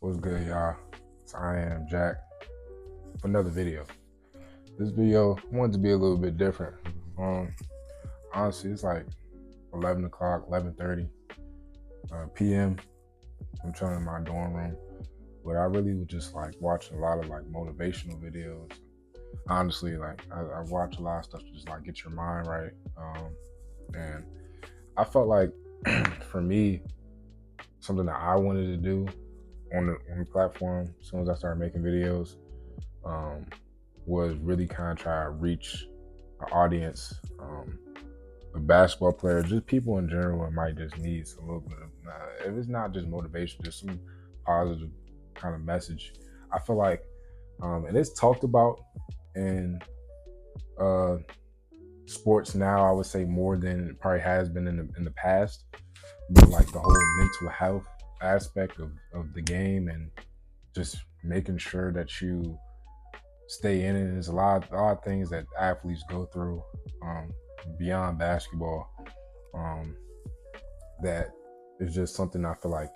What's good, y'all? It's IammJack for another video. This video I wanted to be a little bit different. Honestly, it's like 11 o'clock, 11:30 p.m. I'm chilling in my dorm room, but I really was just like watching a lot of like motivational videos. Honestly, like I watch a lot of stuff to just like get your mind right. And I felt like for me, something that I wanted to do on the platform as soon as I started making videos was really kind of try to reach an audience of basketball players, just people in general. It might just needs a little bit of, if it's not just motivation, just some positive kind of message. I feel like, and it's talked about in sports now, I would say more than it probably has been in the past, but like the whole mental health aspect of the game and just making sure that you stay in it. There's a lot of things that athletes go through beyond basketball that is just something I feel like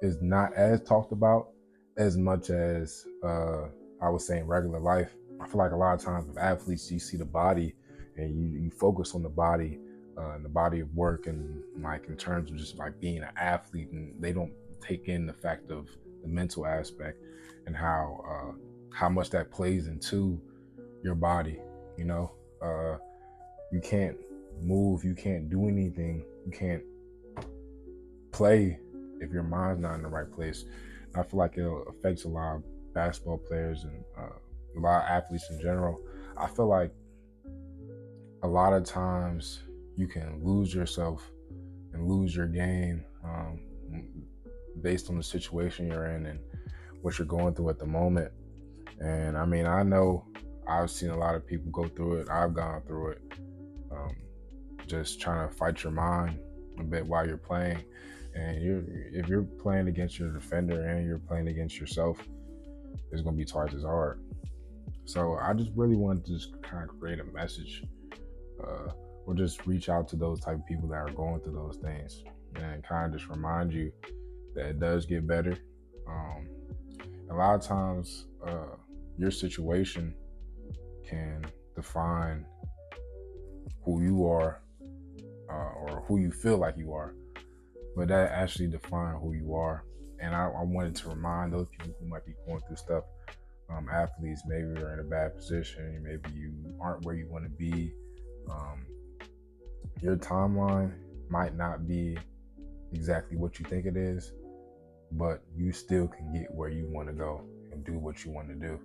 is not as talked about as much as I would say in regular life. I feel like a lot of times with athletes, you see the body and you focus on the body and the body of work, and like in terms of just like being an athlete, and they don't take in the fact of the mental aspect and how much that plays into your body. You know, you can't move, you can't do anything, you can't play if your mind's not in the right place. I feel like it affects a lot of basketball players and a lot of athletes in general. I feel like a lot of times you can lose yourself and lose your game based on the situation you're in and what you're going through at the moment. And I mean, I know I've seen a lot of people go through it. I've gone through it. Just trying to fight your mind a bit while you're playing. And if you're playing against your defender and you're playing against yourself, it's going to be twice as hard. So I just really wanted to just kind of create a message or just reach out to those type of people that are going through those things and kind of just remind you that it does get better. A lot of times your situation can define who you are or who you feel like you are, but that actually defines who you are. And I wanted to remind those people who might be going through stuff, athletes, maybe you're in a bad position, maybe you aren't where you want to be. Your timeline might not be exactly what you think it is, but you still can get where you want to go and do what you want to do.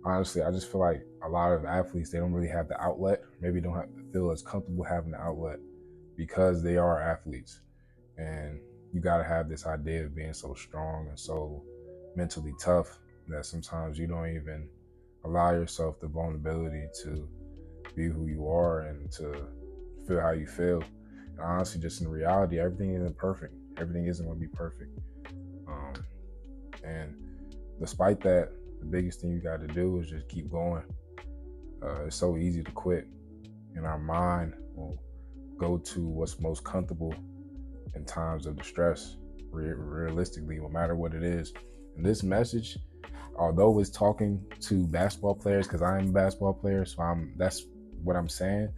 Honestly, I just feel like a lot of athletes, they don't really have the outlet, maybe don't feel as comfortable having the outlet because they are athletes. And you got to have this idea of being so strong and so mentally tough that sometimes you don't even allow yourself the vulnerability to be who you are and to feel how you feel. And honestly, just in reality, everything isn't perfect. Everything isn't going to be perfect. And despite that, the biggest thing you got to do is just keep going. It's so easy to quit, and our mind will go to what's most comfortable in times of distress, realistically, no matter what it is. And this message, although it's talking to basketball players, because I am a basketball player, so that's what I'm saying.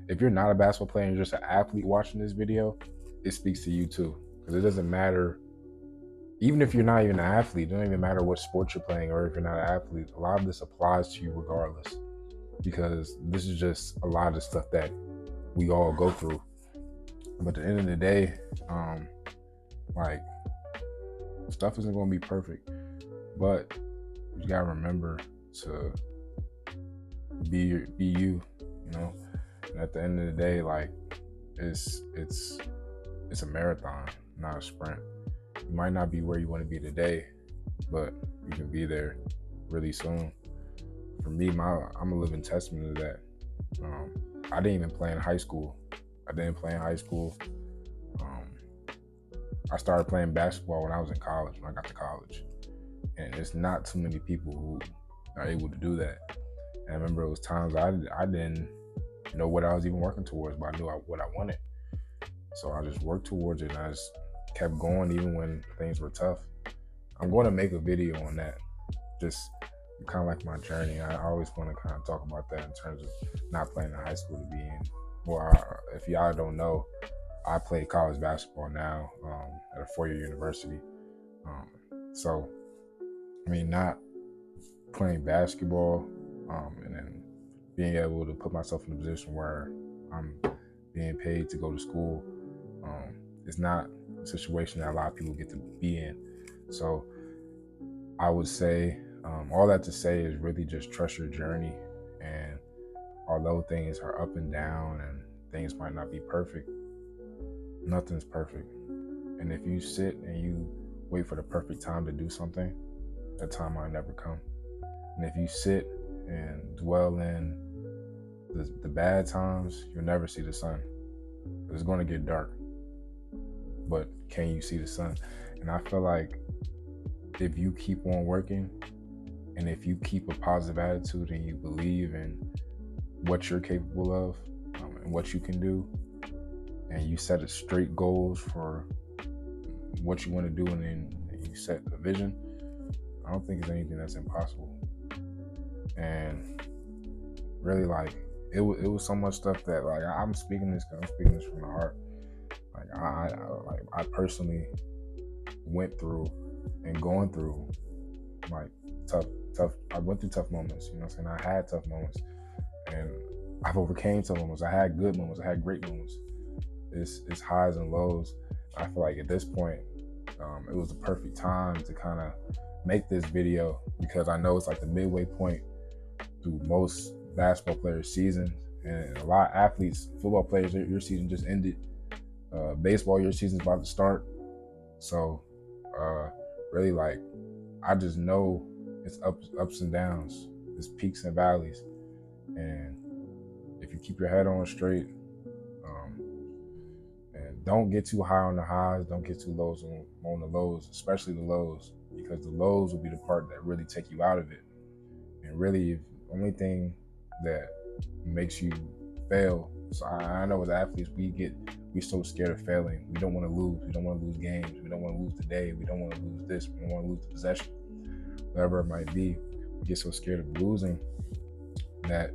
If you're not a basketball player and you're just an athlete watching this video, it speaks to you too. Because it doesn't matter, even if you're not even an athlete, it doesn't even matter what sport you're playing or if you're not an athlete, a lot of this applies to you regardless. Because this is just a lot of stuff that we all go through. But at the end of the day, like, stuff isn't going to be perfect, but you got to remember to be you, you know. And at the end of the day, like, it's a marathon, not a sprint. You might not be where you want to be today, but you can be there really soon. For me, I'm a living testament to that. I didn't even play in high school. I started playing basketball when I was in college, when I got to college. And it's not too many people who are able to do that. And I remember it was times I didn't know what I was even working towards, but I knew what I wanted. So I just worked towards it, and I just kept going even when things were tough. I'm going to make a video on that. Just kind of like my journey. I always want to kind of talk about that in terms of not playing in high school to be in. Well, if y'all don't know, I play college basketball now at a four-year university. So, I mean, not playing basketball and then being able to put myself in a position where I'm being paid to go to school is not a situation that a lot of people get to be in. So I would say all that to say is really just trust your journey. And although things are up and down and things might not be perfect, nothing's perfect. And if you sit and you wait for the perfect time to do something, that time might never come. And if you sit and dwell in the bad times, you'll never see the sun. It's going to get dark, but can you see the sun? And I feel like if you keep on working and if you keep a positive attitude and you believe in what you're capable of and what you can do, and you set a straight goals for what you want to do, and then you set a vision, I don't think there's anything that's impossible. And really, like, it was so much stuff that, like, I'm speaking this from the heart. Like, I personally went through and going through like tough. I went through tough moments. You know what I'm saying? I had tough moments, and I've overcame tough moments. I had good moments. I had great moments. It's highs and lows. I feel like at this point, it was the perfect time to kind of make this video, because I know it's like the midway point through most basketball players' seasons, and a lot of athletes, football players, your season just ended. Baseball, your season's about to start. So really, like, I just know it's ups and downs, it's peaks and valleys, and if you keep your head on straight, and don't get too high on the highs, don't get too low on the lows, especially the lows, because the lows will be the part that really take you out of it. And really, if the only thing that makes you fail, so I know as athletes, we're so scared of failing. We don't want to lose. We don't want to lose games. We don't want to lose the day. We don't want to lose this. We don't want to lose the possession. Whatever it might be, we get so scared of losing that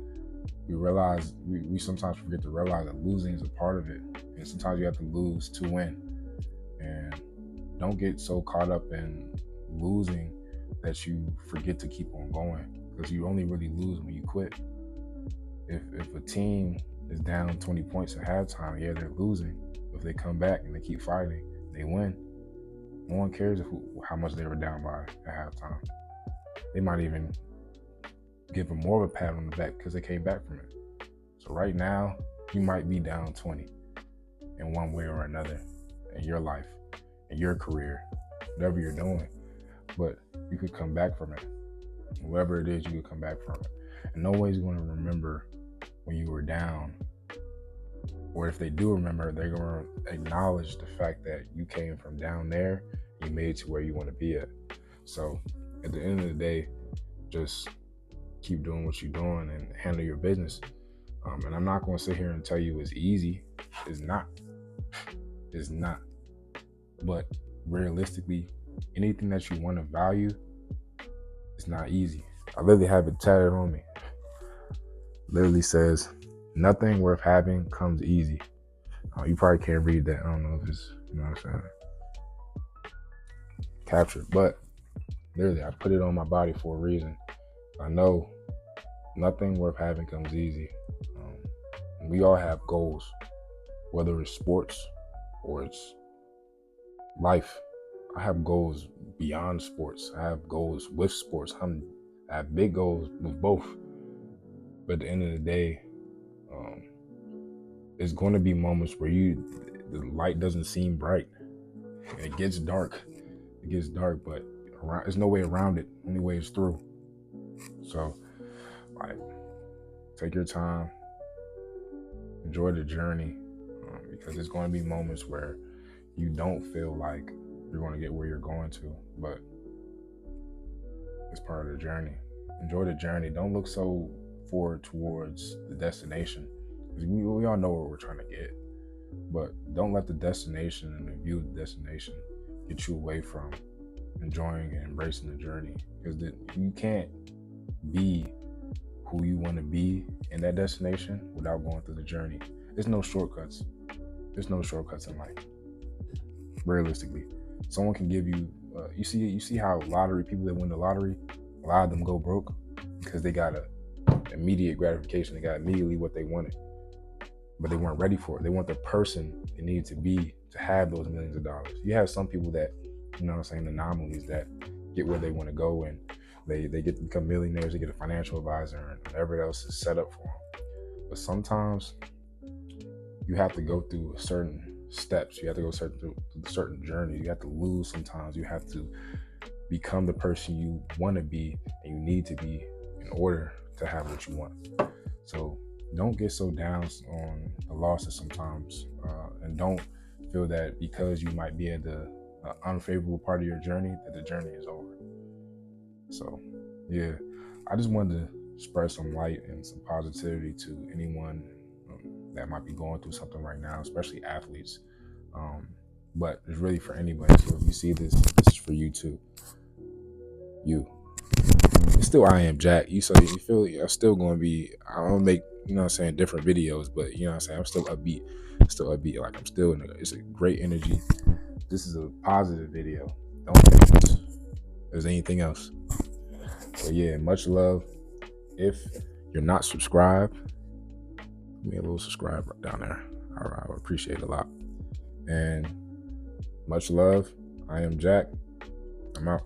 we realize we sometimes forget to realize that losing is a part of it. And sometimes you have to lose to win. And don't get so caught up in losing that you forget to keep on going, because you only really lose when you quit. If a team is down 20 points at halftime, yeah, they're losing. If they come back and they keep fighting, they win. No one cares how much they were down by at halftime. They might even give them more of a pat on the back because they came back from it. So right now, you might be down 20 in one way or another in your life, in your career, whatever you're doing. But you could come back from it. Whatever it is, you could come back from it. And nobody's going to remember when you were down. Or if they do remember, they're going to acknowledge the fact that you came from down there, you made it to where you want to be at. So at the end of the day, just keep doing what you're doing and handle your business. And I'm not going to sit here and tell you it's easy. It's not. It's not. But realistically, anything that you want to value, it's not easy. I literally have it tatted on me. Literally says, nothing worth having comes easy. You probably can't read that. I don't know if it's, you know what I'm saying, captured. But literally, I put it on my body for a reason. I know nothing worth having comes easy. We all have goals, whether it's sports or it's life. I have goals beyond sports. I have goals with sports. I have big goals with both. But at the end of the day, there's going to be moments where the light doesn't seem bright. And it gets dark. But there's no way around it. Only way is through. So, like, take your time. Enjoy the journey, because there's going to be moments where you don't feel like you're going to get where you're going to, but it's part of the journey. Enjoy the journey. Don't look so forward towards the destination, because we all know where we're trying to get. But don't let the destination and the view of the destination get you away from enjoying and embracing the journey. Because you can't be who you want to be in that destination without going through the journey. There's no shortcuts. There's no shortcuts in life. Realistically, someone can give you. You see how lottery people that win the lottery, a lot of them go broke because they got a immediate gratification. They got immediately what they wanted, but they weren't ready for it. They want the person they needed to be to have those millions of dollars. You have some people that, you know what I'm saying, anomalies that get where they want to go, and they get to become millionaires. They get a financial advisor and whatever else is set up for them. But sometimes you have to go through certain steps. You have to go through certain journeys. You have to lose sometimes. You have to become the person you want to be and you need to be in order to have what you want. So don't get so down on the losses sometimes, and don't feel that because you might be at the unfavorable part of your journey that the journey is over. So yeah, I just wanted to spread some light and some positivity to anyone that might be going through something right now, especially athletes. But it's really for anybody. So if you see this is for you too. It's still IammJack. You feel I'm still gonna be, I'm gonna make, you know what I'm saying, different videos, but you know what I'm saying, I'm still upbeat. Like I'm still it's a great energy. This is a positive video. Don't think there's anything else. But yeah, much love. If you're not subscribed, give me a little subscribe right down there. I would appreciate it a lot. And much love. IammJack. I'm out.